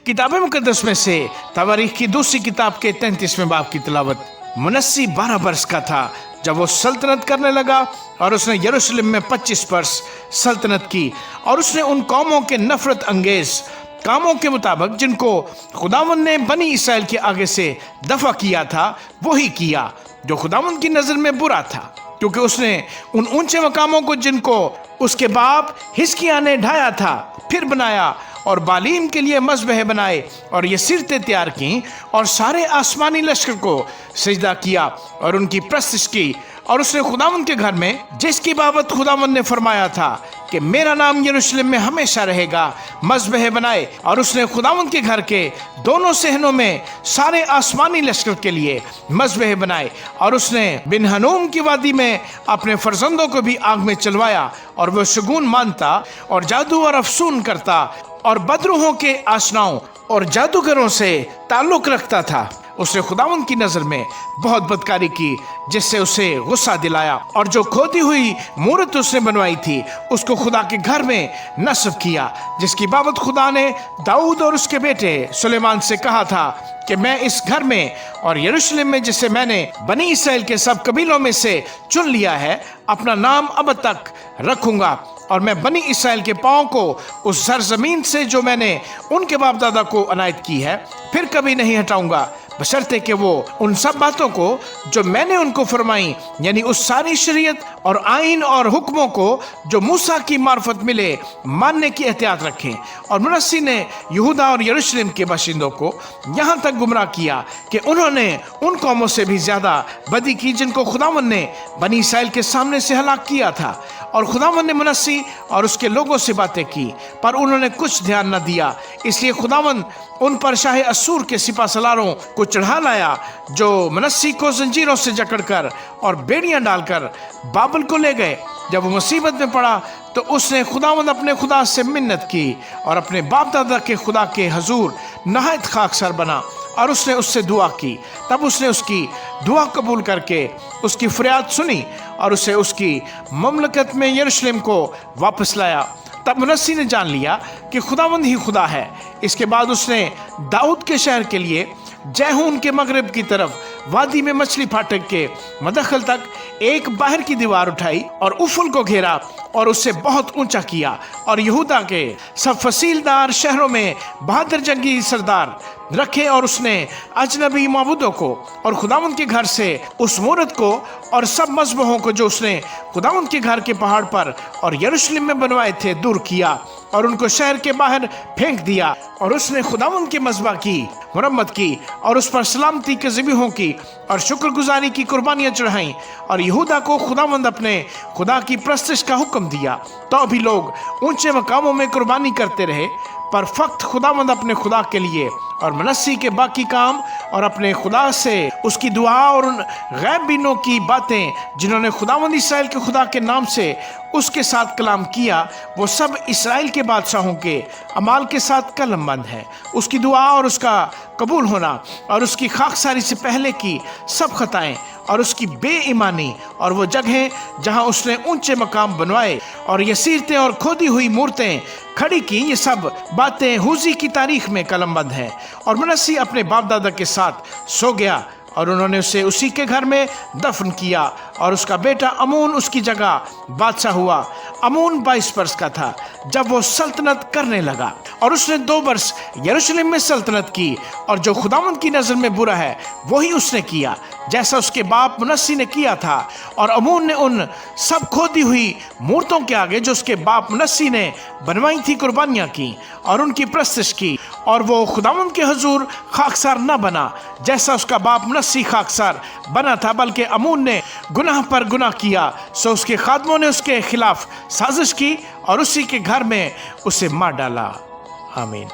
किताब मुकद्दस में से तवारीख की दूसरी किताब के 33वें बाब की तिलावत। मुनस्सी 12 वर्ष का था जब वो सल्तनत करने लगा और उसने यरूशलेम में 25 वर्ष सल्तनत की और उसने उन कौमों के नफरत अंगेज कामों के मुताबिक जिनको खुदावंद ने बनी इसराइल के आगे से दफा किया था वही किया जो खुदावंद की नजर में बुरा था, क्योंकि उसने उन ऊंचे मकामों को जिनको उसके बाप हिजकिय्याह ने ढाया था फिर बनाया और बालीम के लिए मज़बह बनाए और ये सिरतें तैयार की और सारे आसमानी लश्कर को सजदा किया और उनकी प्रस्तिश की। और उसने खुदावंद के घर में जिसकी बाबत खुदावंद ने फरमाया था कि मेरा नाम यरूशलेम में हमेशा रहेगा मज़बह बनाए। और उसने खुदावंद के घर के दोनों सहनों में सारे आसमानी लश्कर के लिए मज़बह बनाए। और उसने बिन हनूम की वादी में अपने फर्जंदों को भी आग में चलवाया और वह शगुन मानता और जादू और अफसून करता और बदरूहों के आशनाओं और जादूगरों से ताल्लुक रखता था। उसने खुदावंद की नजर में बहुत बदकारी की जिससे उसे गुस्सा दिलाया और जो खोदी हुई मूरत उसने बनवाई थी उसको खुदा के घर में नस्ब किया, जिसकी बाबत खुदा ने दाऊद और उसके बेटे सुलेमान से कहा था कि मैं इस घर में और यरूशलेम में जिसे मैंने बनी इसराइल के सब कबीलों में से चुन लिया है अपना नाम अब तक रखूंगा और मैं बनी इसराइल के पाँव को उस सरजमीन से जो मैंने उनके बाप दादा को अनायत की है फिर कभी नहीं हटाऊंगा, बशर्ते कि वो उन सब बातों को जो मैंने उनको फरमाई यानी उस सारी शरीयत और आइन और हुक्मों को जो मूसा की मार्फत मिले मानने की एहतियात रखें। और मुनस्सी ने यहूदा और यरूशलेम के बाशिंदों को यहाँ तक गुमराह किया कि उन्होंने उन कौमों से भी ज्यादा बदी की जिनको खुदावंद ने बनी इसराइल के सामने से हलाक किया था। और खुदावंद ने मुनस्सी और उसके लोगों से बातें की पर उन्होंने कुछ ध्यान न दिया, इसलिए खुदावंद उन पर शाह असूर के सिपा सलारों को चढ़ा लाया जो मुनस्सी को जंजीरों से जकड़कर और बेड़ियां डालकर बाबल को ले गए। जब वो मुसीबत में पड़ा तो उसने खुदावंद अपने खुदा से मिन्नत की और अपने बाप दादा के खुदा के हजूर नहायत खाकसार बना और उसने उससे दुआ की। तब उसने उसकी दुआ कबूल करके उसकी फरियाद सुनी और उसे उसकी ममलकत में यरूशलेम को वापस लाया। तब मुनस्सी ने जान लिया कि खुदावंद ही खुदा है। इसके बाद उसने दाऊद के शहर के लिए जैहून के मगरब की तरफ वादी में मछली फाटक के मदखल तक एक बाहर की दीवार उठाई और उफुल को घेरा और उससे बहुत ऊंचा किया और यहूदा के सब फसीलदार शहरों में बहादुर जंगी सरदार रखे। और उसने अजनबी माबूदों को और खुदावंद के घर से उस मूरत को और सब मज़बहों को जो उसने खुदावंद के घर के पहाड़ पर और यरूशलेम में बनवाए थे दूर किया और उनको शहर के बाहर फेंक दिया। और उसने खुदावंद के मज़बा की मुरम्मत की और उस पर सलामती के ज़बीहों की और शुक्रगुजारी की कुर्बानियाँ चढ़ाईं। और यहूदा को खुदावंद अपने खुदा की प्रस्तिश का हुक्म दिया तो भी लोग ऊंचे मकामों में कुर्बानी करते रहे पर फक्त खुदावंद अपने खुदा के लिए और मुनस्सी के बाकी काम और अपने खुदा से उसकी दुआ और उन गैबीनों की बातें जिन्होंने खुदावंद इसराइल के खुदा के नाम से उसके साथ कलाम किया वो सब इसराइल के बादशाहों के अमाल के साथ कलमबंद है। उसकी दुआ और उसका कबूल होना और उसकी खाकसारी से पहले की सब खताएं और उसकी बेईमानी और वो जगहें जहां उसने ऊंचे मकाम बनवाए और ये सीरतें और खोदी हुई मूर्तें खड़ी की, ये सब बातें हुजी की तारीख में कलमबंद हैं। और मुनस्सी अपने बाप दादा के साथ सो गया और उन्होंने उसे उसी के घर में दफन किया और उसका बेटा अमून उसकी जगह बादशाह हुआ। अमून 22 वर्ष का था जब वो सल्तनत करने लगा और उसने 2 वर्ष यरूशलेम में सल्तनत की और जो खुदावंद की नज़र में बुरा है वही उसने किया जैसा उसके बाप मुनस्सी ने किया था। और अमून ने उन सब खोदी हुई मूर्तों के आगे जो उसके बाप मुनस्सी ने बनवाई थी कुर्बानियाँ की और उनकी प्रस्तिश की और वो खुदावंद के हजूर खाकसार न बना जैसा उसका बाप मुनस्सी खाकसार बना था, बल्कि अमून ने गुनाह पर गुनाह किया। सो उसके खादमों ने उसके खिलाफ साजिश की और उसी के घर में उसे मार डाला। आमीन।